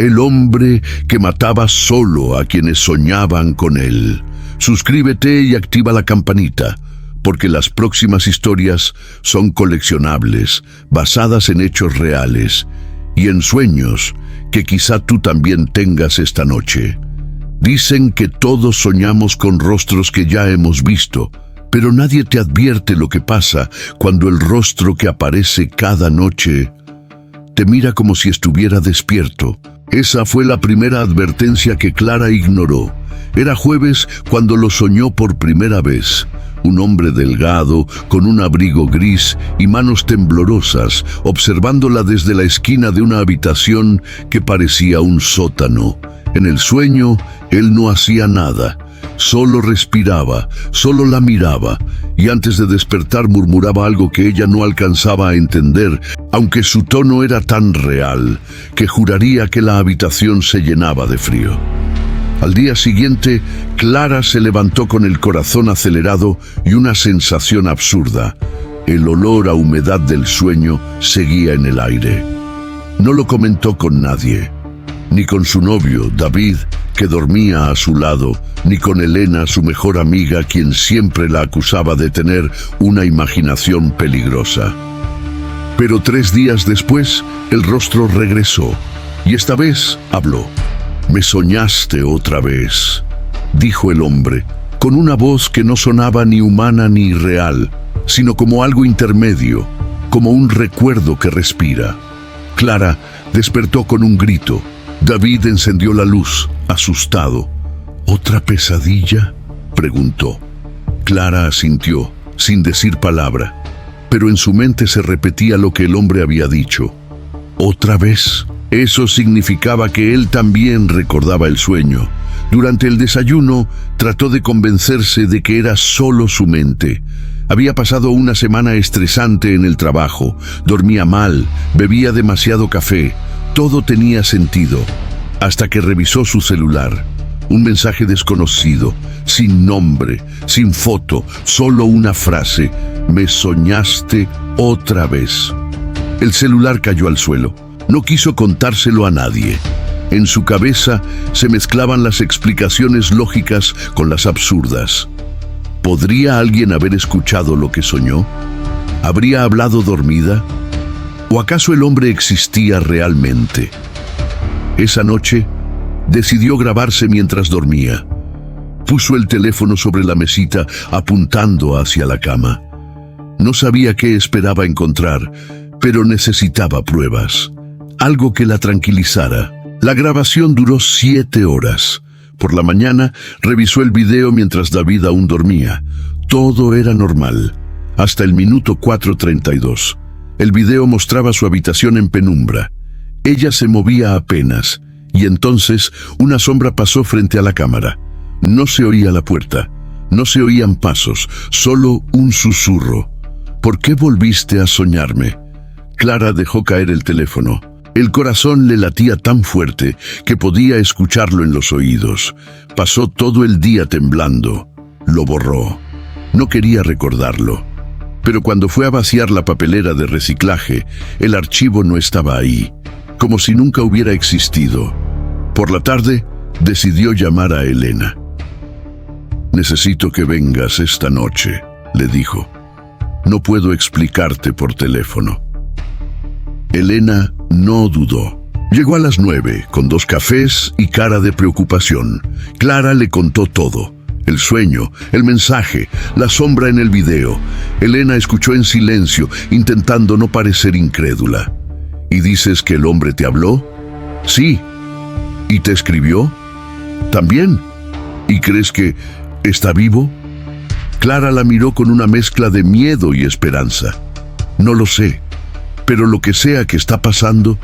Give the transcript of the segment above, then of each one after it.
el hombre que mataba solo a quienes soñaban con él. Suscríbete y activa la campanita, porque las próximas historias son coleccionables, basadas en hechos reales y en sueños que quizá tú también tengas esta noche. Dicen que todos soñamos con rostros que ya hemos visto, pero nadie te advierte lo que pasa cuando el rostro que aparece cada noche te mira como si estuviera despierto. Esa fue la primera advertencia que Clara ignoró. Era jueves cuando lo soñó por primera vez. Un hombre delgado, con un abrigo gris y manos temblorosas, observándola desde la esquina de una habitación que parecía un sótano. En el sueño, él no hacía nada. Solo respiraba, solo la miraba, y antes de despertar murmuraba algo que ella no alcanzaba a entender, aunque su tono era tan real que juraría que la habitación se llenaba de frío. Al día siguiente, Clara se levantó con el corazón acelerado y una sensación absurda. El olor a humedad del sueño seguía en el aire. No lo comentó con nadie, ni con su novio, David, que dormía a su lado, ni con Elena, su mejor amiga, quien siempre la acusaba de tener una imaginación peligrosa. Pero 3 días después, el rostro regresó, y esta vez habló. «Me soñaste otra vez», dijo el hombre, con una voz que no sonaba ni humana ni real, sino como algo intermedio, como un recuerdo que respira. Clara despertó con un grito. David encendió la luz, asustado. «¿Otra pesadilla?», preguntó. Clara asintió, sin decir palabra, pero en su mente se repetía lo que el hombre había dicho. «¿Otra vez?». Eso significaba que él también recordaba el sueño. Durante el desayuno, trató de convencerse de que era solo su mente. Había pasado una semana estresante en el trabajo, dormía mal, bebía demasiado café. Todo tenía sentido, hasta que revisó su celular. Un mensaje desconocido, sin nombre, sin foto, solo una frase: «Me soñaste otra vez». El celular cayó al suelo. No quiso contárselo a nadie. En su cabeza se mezclaban las explicaciones lógicas con las absurdas. ¿Podría alguien haber escuchado lo que soñó? ¿Habría hablado dormida? ¿O acaso el hombre existía realmente? Esa noche, decidió grabarse mientras dormía. Puso el teléfono sobre la mesita, apuntando hacia la cama. No sabía qué esperaba encontrar, pero necesitaba pruebas. Algo que la tranquilizara. La grabación duró 7 horas. Por la mañana, revisó el video mientras David aún dormía. Todo era normal, hasta el minuto 4:32. El video mostraba su habitación en penumbra. Ella se movía apenas, y entonces una sombra pasó frente a la cámara. No se oía la puerta, no se oían pasos, solo un susurro. «¿Por qué volviste a soñarme?». Clara dejó caer el teléfono. El corazón le latía tan fuerte que podía escucharlo en los oídos. Pasó todo el día temblando. Lo borró. No quería recordarlo. Pero cuando fue a vaciar la papelera de reciclaje, el archivo no estaba ahí, como si nunca hubiera existido. Por la tarde, decidió llamar a Elena. «Necesito que vengas esta noche», le dijo. «No puedo explicarte por teléfono». Elena no dudó. Llegó a las 9, con 2 cafés y cara de preocupación. Clara le contó todo. El sueño, el mensaje, la sombra en el video. Elena escuchó en silencio, intentando no parecer incrédula. «¿Y dices que el hombre te habló?». «Sí». «¿Y te escribió?». «También». «¿Y crees que está vivo?». Clara la miró con una mezcla de miedo y esperanza. «No lo sé. Pero lo que sea que está pasando,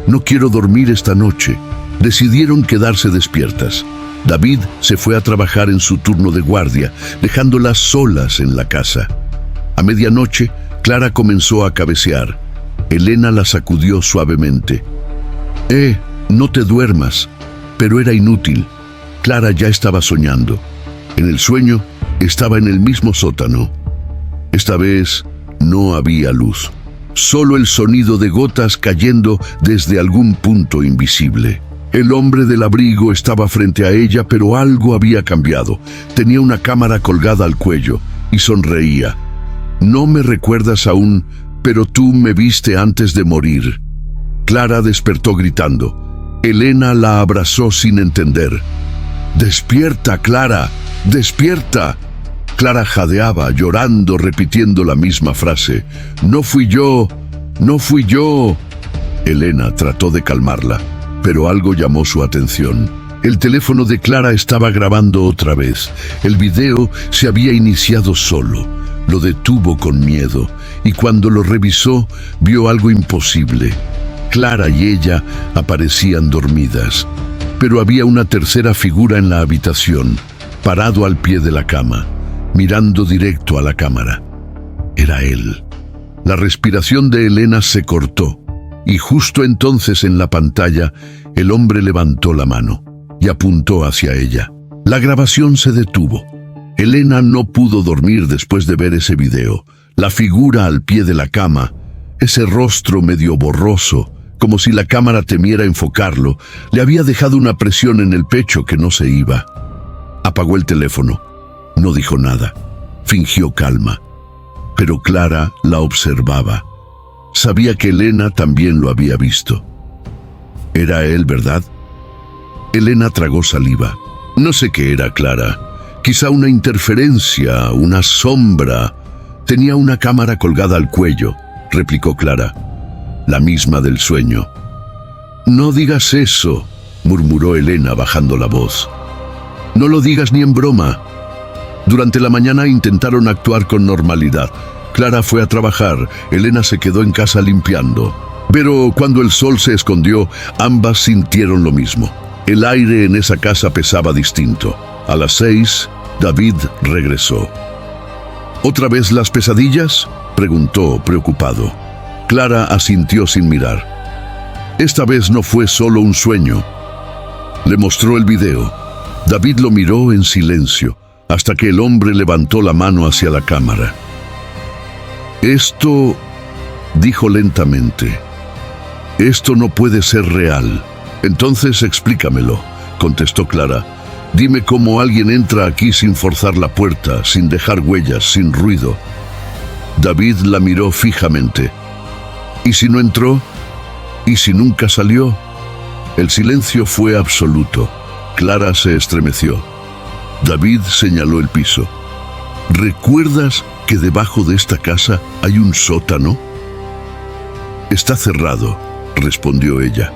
no quiero dormir esta noche». Decidieron quedarse despiertas. David se fue a trabajar en su turno de guardia, dejándolas solas en la casa. A medianoche, Clara comenzó a cabecear. Elena la sacudió suavemente. No te duermas». Pero era inútil. Clara ya estaba soñando. En el sueño, estaba en el mismo sótano. Esta vez, no había luz. Solo el sonido de gotas cayendo desde algún punto invisible. El hombre del abrigo estaba frente a ella, pero algo había cambiado. Tenía una cámara colgada al cuello y sonreía. No me recuerdas aún, pero tú me viste antes de morir. Clara despertó gritando. Elena la abrazó sin entender. ¡Despierta, Clara! ¡Despierta! Clara jadeaba, llorando, repitiendo la misma frase. «No fui yo, no fui yo». Elena trató de calmarla, pero algo llamó su atención. El teléfono de Clara estaba grabando otra vez. El video se había iniciado solo. Lo detuvo con miedo, y cuando lo revisó, vio algo imposible. Clara y ella aparecían dormidas, pero había una tercera figura en la habitación, parado al pie de la cama, mirando directo a la cámara. Era él. La respiración de Elena se cortó, y justo entonces en la pantalla, el hombre levantó la mano y apuntó hacia ella. La grabación se detuvo. Elena no pudo dormir después de ver ese video. La figura al pie de la cama, ese rostro medio borroso, como si la cámara temiera enfocarlo, le había dejado una presión en el pecho que no se iba. Apagó el teléfono. No dijo nada. Fingió calma. Pero Clara la observaba. Sabía que Elena también lo había visto. Era él, ¿verdad? Elena tragó saliva. No sé qué era, Clara. Quizá una interferencia, una sombra. Tenía una cámara colgada al cuello, replicó Clara. La misma del sueño. No digas eso, murmuró Elena bajando la voz. No lo digas ni en broma. Durante la mañana intentaron actuar con normalidad. Clara fue a trabajar, Elena se quedó en casa limpiando. Pero cuando el sol se escondió, ambas sintieron lo mismo. El aire en esa casa pesaba distinto. A las 6, David regresó. ¿Otra vez las pesadillas?, preguntó, preocupado. Clara asintió sin mirar. Esta vez no fue solo un sueño. Le mostró el video. David lo miró en silencio, hasta que el hombre levantó la mano hacia la cámara. Esto, dijo lentamente, esto no puede ser real. Entonces explícamelo, contestó Clara. Dime cómo alguien entra aquí sin forzar la puerta, sin dejar huellas, sin ruido. David la miró fijamente. ¿Y si no entró? ¿Y si nunca salió? El silencio fue absoluto. Clara se estremeció. David señaló el piso. ¿Recuerdas que debajo de esta casa hay un sótano? Está cerrado, respondió ella.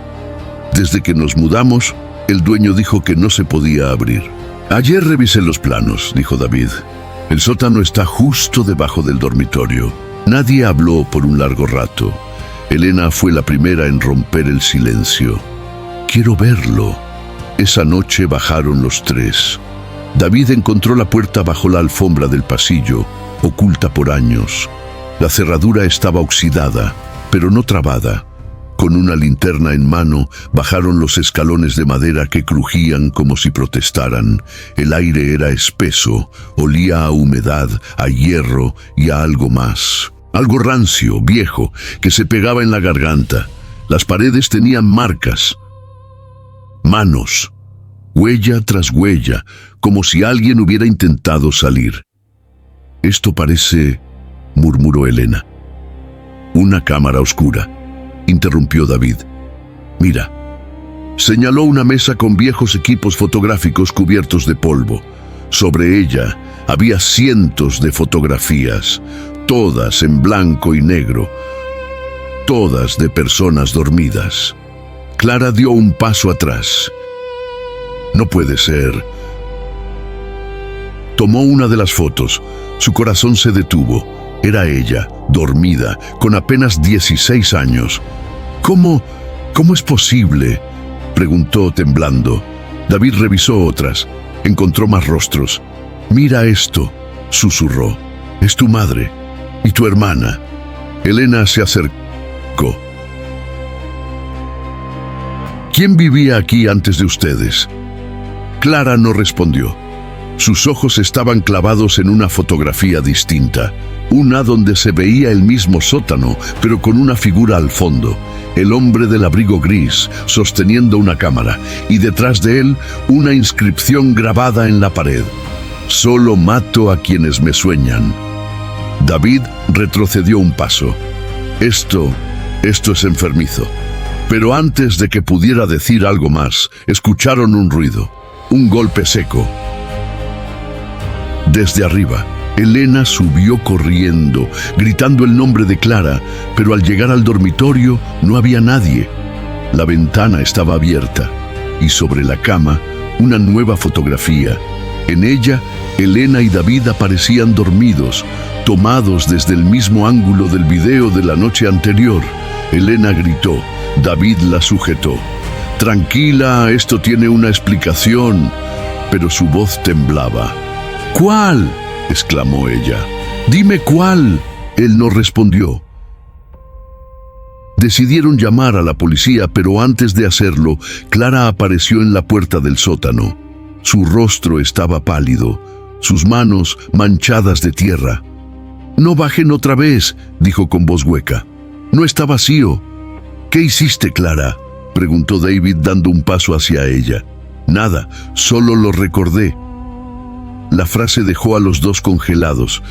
Desde que nos mudamos, el dueño dijo que no se podía abrir. Ayer revisé los planos, dijo David. El sótano está justo debajo del dormitorio. Nadie habló por un largo rato. Elena fue la primera en romper el silencio. Quiero verlo. Esa noche bajaron los tres. David encontró la puerta bajo la alfombra del pasillo, oculta por años. La cerradura estaba oxidada, pero no trabada. Con una linterna en mano, bajaron los escalones de madera que crujían como si protestaran. El aire era espeso, olía a humedad, a hierro y a algo más. Algo rancio, viejo, que se pegaba en la garganta. Las paredes tenían marcas. Manos. Huella tras huella, como si alguien hubiera intentado salir. Esto parece, murmuró Elena. Una cámara oscura, interrumpió David. Mira. Señaló una mesa con viejos equipos fotográficos cubiertos de polvo. Sobre ella había cientos de fotografías, todas en blanco y negro, todas de personas dormidas. Clara dio un paso atrás. No puede ser. Tomó una de las fotos. Su corazón se detuvo. Era ella, dormida, con apenas 16 años. ¿Cómo es posible?, preguntó temblando. David revisó otras. Encontró más rostros. Mira esto, susurró. Es tu madre y tu hermana. Elena se acercó. ¿Quién vivía aquí antes de ustedes? Clara no respondió. Sus ojos estaban clavados en una fotografía distinta, una donde se veía el mismo sótano, pero con una figura al fondo, el hombre del abrigo gris, sosteniendo una cámara, y detrás de él una inscripción grabada en la pared: «Solo mato a quienes me sueñan». David retrocedió un paso. Esto es enfermizo. Pero antes de que pudiera decir algo más, escucharon un ruido, un golpe seco. Desde arriba, Elena subió corriendo, gritando el nombre de Clara, pero al llegar al dormitorio no había nadie. La ventana estaba abierta y sobre la cama una nueva fotografía. En ella, Elena y David aparecían dormidos, tomados desde el mismo ángulo del video de la noche anterior. Elena gritó. David la sujetó. «Tranquila, esto tiene una explicación», pero su voz temblaba. «¿Cuál?», exclamó ella. «Dime cuál». Él no respondió. Decidieron llamar a la policía, pero antes de hacerlo, Clara apareció en la puerta del sótano. Su rostro estaba pálido, sus manos manchadas de tierra. «No bajen otra vez», dijo con voz hueca. «No está vacío». «¿Qué hiciste, Clara?», preguntó David dando un paso hacia ella. «Nada, solo lo recordé». La frase dejó a los dos congelados.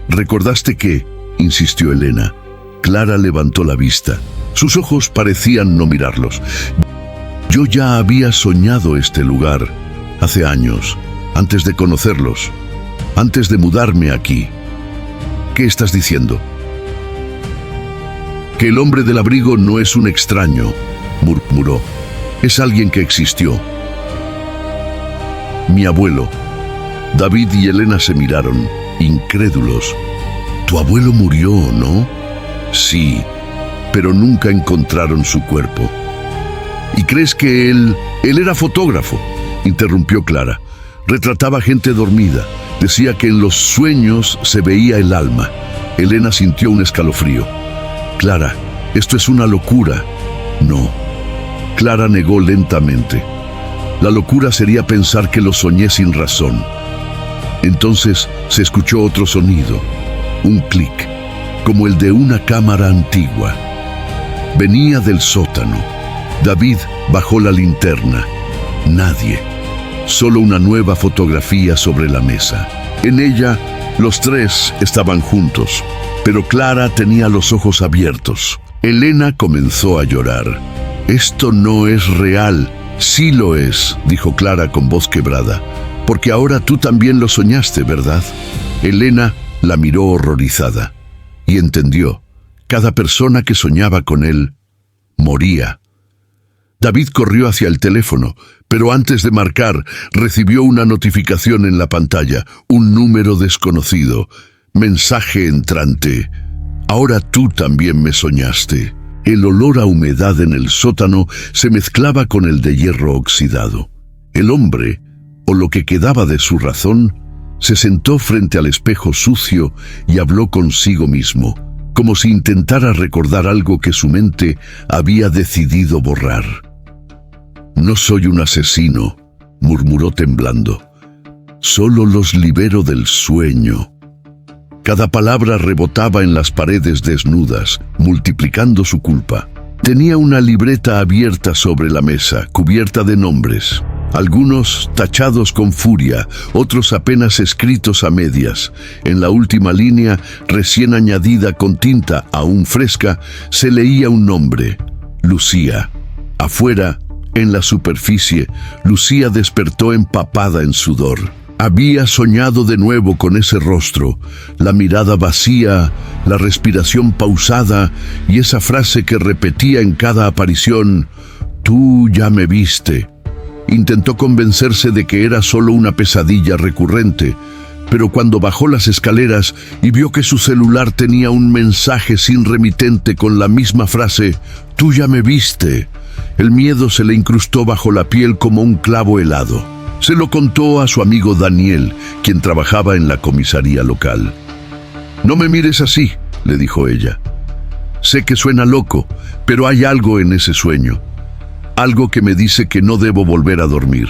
«¿Recordaste qué?», insistió Elena. Clara levantó la vista. Sus ojos parecían no mirarlos. «Yo ya había soñado este lugar, hace años, antes de conocerlos, antes de mudarme aquí». «¿Qué estás diciendo?». «Que el hombre del abrigo no es un extraño», murmuró. «Es alguien que existió. Mi abuelo». David y Elena se miraron, incrédulos. «¿Tu abuelo murió, no?». «Sí, pero nunca encontraron su cuerpo». «¿Y crees que él era fotógrafo?», interrumpió Clara. «Retrataba gente dormida. Decía que en los sueños se veía el alma». Elena sintió un escalofrío. «Clara, esto es una locura». «No». Clara negó lentamente. «La locura sería pensar que lo soñé sin razón». Entonces se escuchó otro sonido, un clic, como el de una cámara antigua. Venía del sótano. David bajó la linterna. Nadie. Solo una nueva fotografía sobre la mesa. En ella, los tres estaban juntos, pero Clara tenía los ojos abiertos. Elena comenzó a llorar. «Esto no es real». «Sí lo es», dijo Clara con voz quebrada. «Porque ahora tú también lo soñaste, ¿verdad?». Elena la miró horrorizada y entendió. Cada persona que soñaba con él moría. David corrió hacia el teléfono, pero antes de marcar, recibió una notificación en la pantalla, un número desconocido. Mensaje entrante. «Ahora tú también me soñaste». El olor a humedad en el sótano se mezclaba con el de hierro oxidado. El hombre, o lo que quedaba de su razón, se sentó frente al espejo sucio y habló consigo mismo, como si intentara recordar algo que su mente había decidido borrar. «No soy un asesino», murmuró temblando. «Solo los libero del sueño». Cada palabra rebotaba en las paredes desnudas, multiplicando su culpa. Tenía una libreta abierta sobre la mesa, cubierta de nombres. Algunos tachados con furia, otros apenas escritos a medias. En la última línea, recién añadida con tinta aún fresca, se leía un nombre: Lucía. Afuera, en la superficie, Lucía despertó empapada en sudor. Había soñado de nuevo con ese rostro, la mirada vacía, la respiración pausada y esa frase que repetía en cada aparición: «Tú ya me viste». Intentó convencerse de que era solo una pesadilla recurrente, pero cuando bajó las escaleras y vio que su celular tenía un mensaje sin remitente con la misma frase: «Tú ya me viste», el miedo se le incrustó bajo la piel como un clavo helado. Se lo contó a su amigo Daniel, quien trabajaba en la comisaría local. «No me mires así», le dijo ella. «Sé que suena loco, pero hay algo en ese sueño. Algo que me dice que no debo volver a dormir».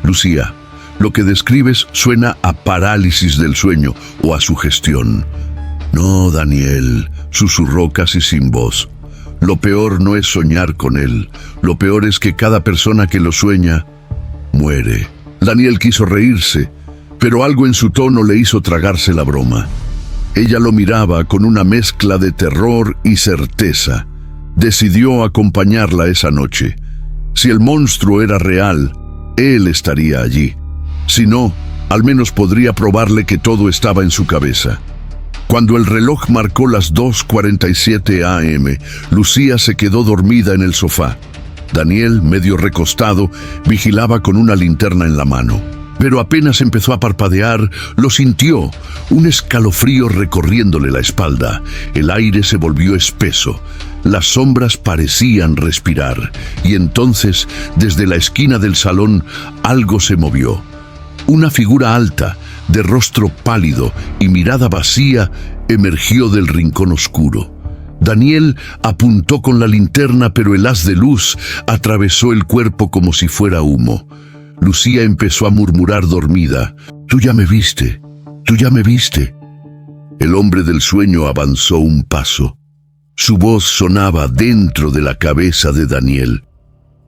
«Lucía, Lo que describes suena a parálisis del sueño o a sugestión. No, Daniel, susurró casi sin voz. Lo peor no es soñar con él. Lo peor es que cada persona que lo sueña muere. Daniel quiso reírse, pero algo en su tono le hizo tragarse la broma. Ella lo miraba con una mezcla de terror y certeza. Decidió acompañarla esa noche. Si el monstruo era real, él estaría allí. Si no, al menos podría probarle que todo estaba en su cabeza. Cuando el reloj marcó las 2:47 a.m., Lucía se quedó dormida en el sofá. Daniel, medio recostado, vigilaba con una linterna en la mano. Pero apenas empezó a parpadear, lo sintió, un escalofrío recorriéndole la espalda. El aire se volvió espeso. Las sombras parecían respirar. Y entonces, desde la esquina del salón, algo se movió. Una figura alta, de rostro pálido y mirada vacía, emergió del rincón oscuro. Daniel apuntó con la linterna, pero el haz de luz atravesó el cuerpo como si fuera humo. Lucía empezó a murmurar dormida: «Tú ya me viste, tú ya me viste». El hombre del sueño avanzó un paso. Su voz sonaba dentro de la cabeza de Daniel.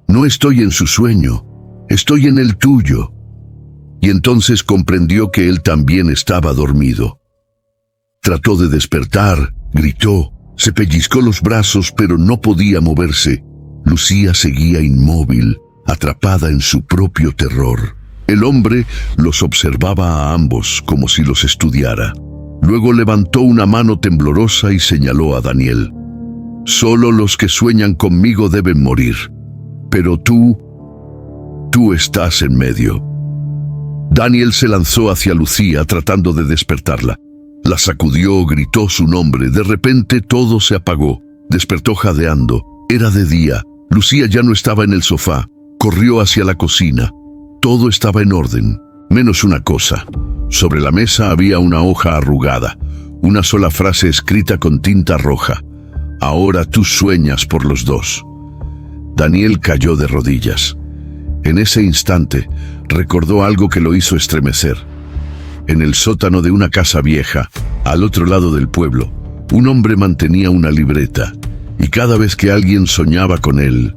«No estoy en su sueño, estoy en el tuyo». Y entonces comprendió que él también estaba dormido. Trató de despertar, gritó, se pellizcó los brazos, pero no podía moverse. Lucía seguía inmóvil, atrapada en su propio terror. El hombre los observaba a ambos como si los estudiara. Luego levantó una mano temblorosa y señaló a Daniel. «Solo los que sueñan conmigo deben morir. Pero tú estás en medio». Daniel se lanzó hacia Lucía tratando de despertarla. La sacudió, gritó su nombre. De repente todo se apagó. Despertó jadeando. Era de día. Lucía ya no estaba en el sofá. Corrió hacia la cocina. Todo estaba en orden, menos una cosa. Sobre la mesa había una hoja arrugada. Una sola frase escrita con tinta roja. «Ahora tú sueñas por los dos». Daniel cayó de rodillas. En ese instante, recordó algo que lo hizo estremecer. En el sótano de una casa vieja, al otro lado del pueblo, un hombre mantenía una libreta, y cada vez que alguien soñaba con él,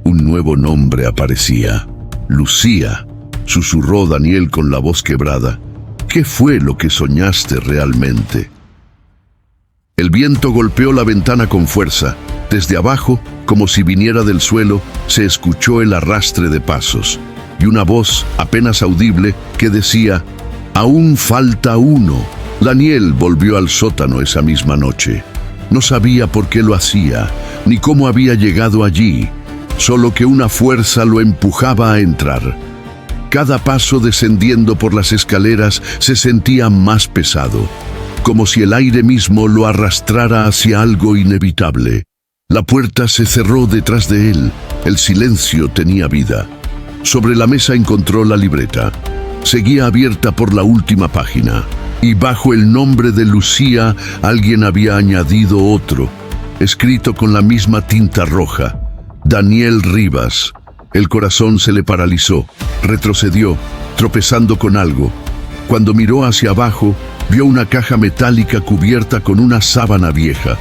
un nuevo nombre aparecía. «Lucía», susurró Daniel con la voz quebrada. «¿Qué fue lo que soñaste realmente?» El viento golpeó la ventana con fuerza. Desde abajo, como si viniera del suelo, se escuchó el arrastre de pasos y una voz apenas audible que decía: «Aún falta uno». Daniel volvió al sótano esa misma noche. No sabía por qué lo hacía, ni cómo había llegado allí, solo que una fuerza lo empujaba a entrar. Cada paso descendiendo por las escaleras se sentía más pesado, como si el aire mismo lo arrastrara hacia algo inevitable. La puerta se cerró detrás de él. El silencio tenía vida. Sobre la mesa encontró la libreta. Seguía abierta por la última página. Y bajo el nombre de Lucía, alguien había añadido otro, escrito con la misma tinta roja: Daniel Rivas. El corazón se le paralizó. Retrocedió, tropezando con algo. Cuando miró hacia abajo, vio una caja metálica cubierta con una sábana vieja.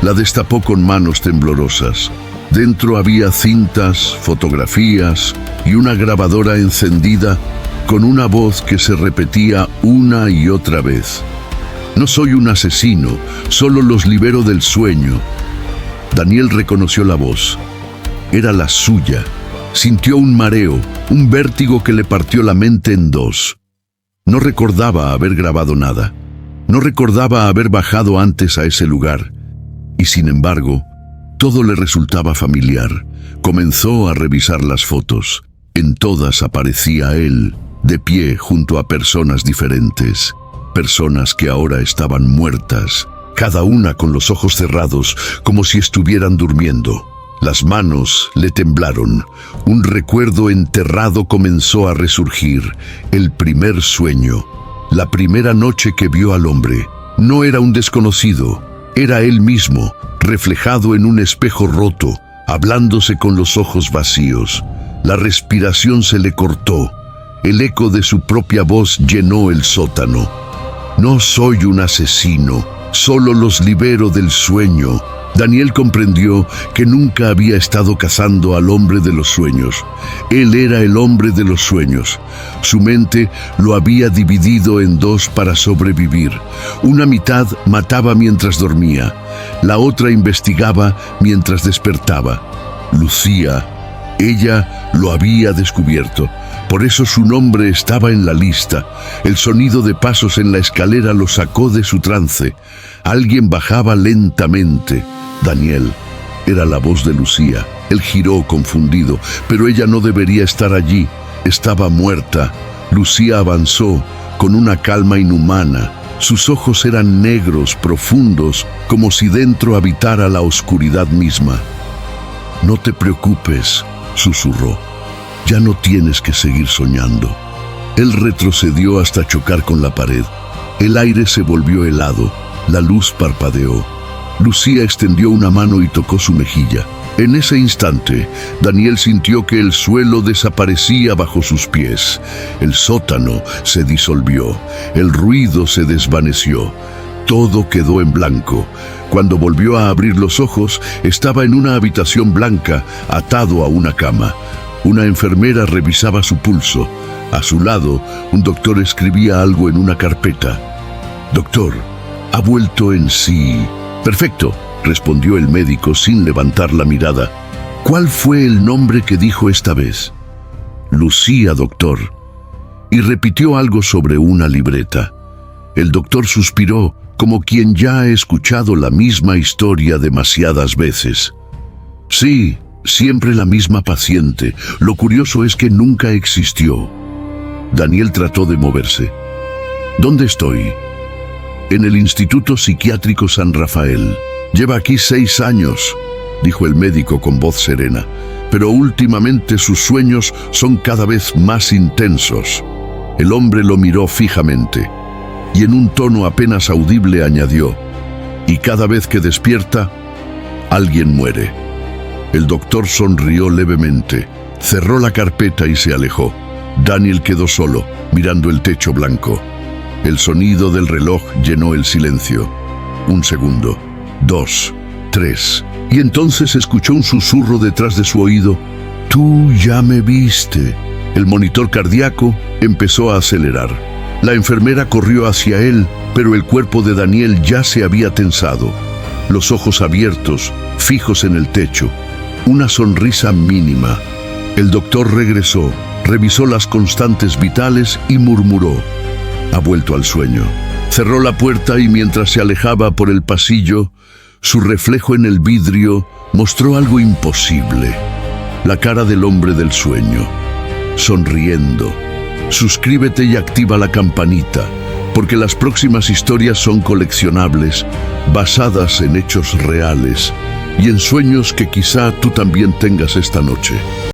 La destapó con manos temblorosas. Dentro había cintas, fotografías y una grabadora encendida con una voz que se repetía una y otra vez: «No soy un asesino, solo los libero del sueño». Daniel reconoció la voz. Era la suya. Sintió un mareo, un vértigo que le partió la mente en dos. No recordaba haber grabado nada. No recordaba haber bajado antes a ese lugar. Y sin embargo, todo le resultaba familiar. Comenzó a revisar las fotos. En todas aparecía él, de pie junto a personas diferentes. Personas que ahora estaban muertas, cada una con los ojos cerrados, como si estuvieran durmiendo. Las manos le temblaron. Un recuerdo enterrado comenzó a resurgir. El primer sueño. La primera noche que vio al hombre. No era un desconocido. Era él mismo, reflejado en un espejo roto, hablándose con los ojos vacíos. La respiración se le cortó. El eco de su propia voz llenó el sótano. No soy un asesino, solo los libero del sueño. Daniel comprendió que nunca había estado cazando al hombre de los sueños. Él era el hombre de los sueños. Su mente lo había dividido en dos para sobrevivir. Una mitad mataba mientras dormía, la otra investigaba mientras despertaba. Lucía, ella lo había descubierto. Por eso su nombre estaba en la lista. El sonido de pasos en la escalera lo sacó de su trance. Alguien bajaba lentamente. Daniel, era la voz de Lucía. Él giró confundido, pero ella no debería estar allí. Estaba muerta. Lucía avanzó con una calma inhumana. Sus ojos eran negros, profundos, como si dentro habitara la oscuridad misma. «No te preocupes», susurró. «Ya no tienes que seguir soñando». Él retrocedió hasta chocar con la pared. El aire se volvió helado. La luz parpadeó. Lucía extendió una mano y tocó su mejilla. En ese instante, Daniel sintió que el suelo desaparecía bajo sus pies. El sótano se disolvió. El ruido se desvaneció. Todo quedó en blanco. Cuando volvió a abrir los ojos, estaba en una habitación blanca, atado a una cama. Una enfermera revisaba su pulso. A su lado, un doctor escribía algo en una carpeta. «Doctor, ha vuelto en sí». «Perfecto», respondió el médico sin levantar la mirada. «¿Cuál fue el nombre que dijo esta vez?» «Lucía, doctor». Y repitió algo sobre una libreta. El doctor suspiró, como quien ya ha escuchado la misma historia demasiadas veces. «Sí, siempre la misma paciente. Lo curioso es que nunca existió». Daniel trató de moverse. «¿Dónde estoy?» «En el Instituto Psiquiátrico San Rafael. Lleva aquí 6 años», dijo el médico con voz serena, «pero últimamente sus sueños son cada vez más intensos». El hombre lo miró fijamente y en un tono apenas audible añadió: «Y cada vez que despierta, alguien muere». El doctor sonrió levemente, cerró la carpeta y se alejó. Daniel quedó solo, mirando el techo blanco. El sonido del reloj llenó el silencio. 1 segundo, 2, 3. Y entonces escuchó un susurro detrás de su oído. «Tú ya me viste». El monitor cardíaco empezó a acelerar. La enfermera corrió hacia él, pero el cuerpo de Daniel ya se había tensado. Los ojos abiertos, fijos en el techo. Una sonrisa mínima. El doctor regresó, revisó las constantes vitales y murmuró: «Ha vuelto al sueño». Cerró la puerta y mientras se alejaba por el pasillo, su reflejo en el vidrio mostró algo imposible. La cara del hombre del sueño, sonriendo. Suscríbete y activa la campanita, porque las próximas historias son coleccionables, basadas en hechos reales y en sueños que quizá tú también tengas esta noche.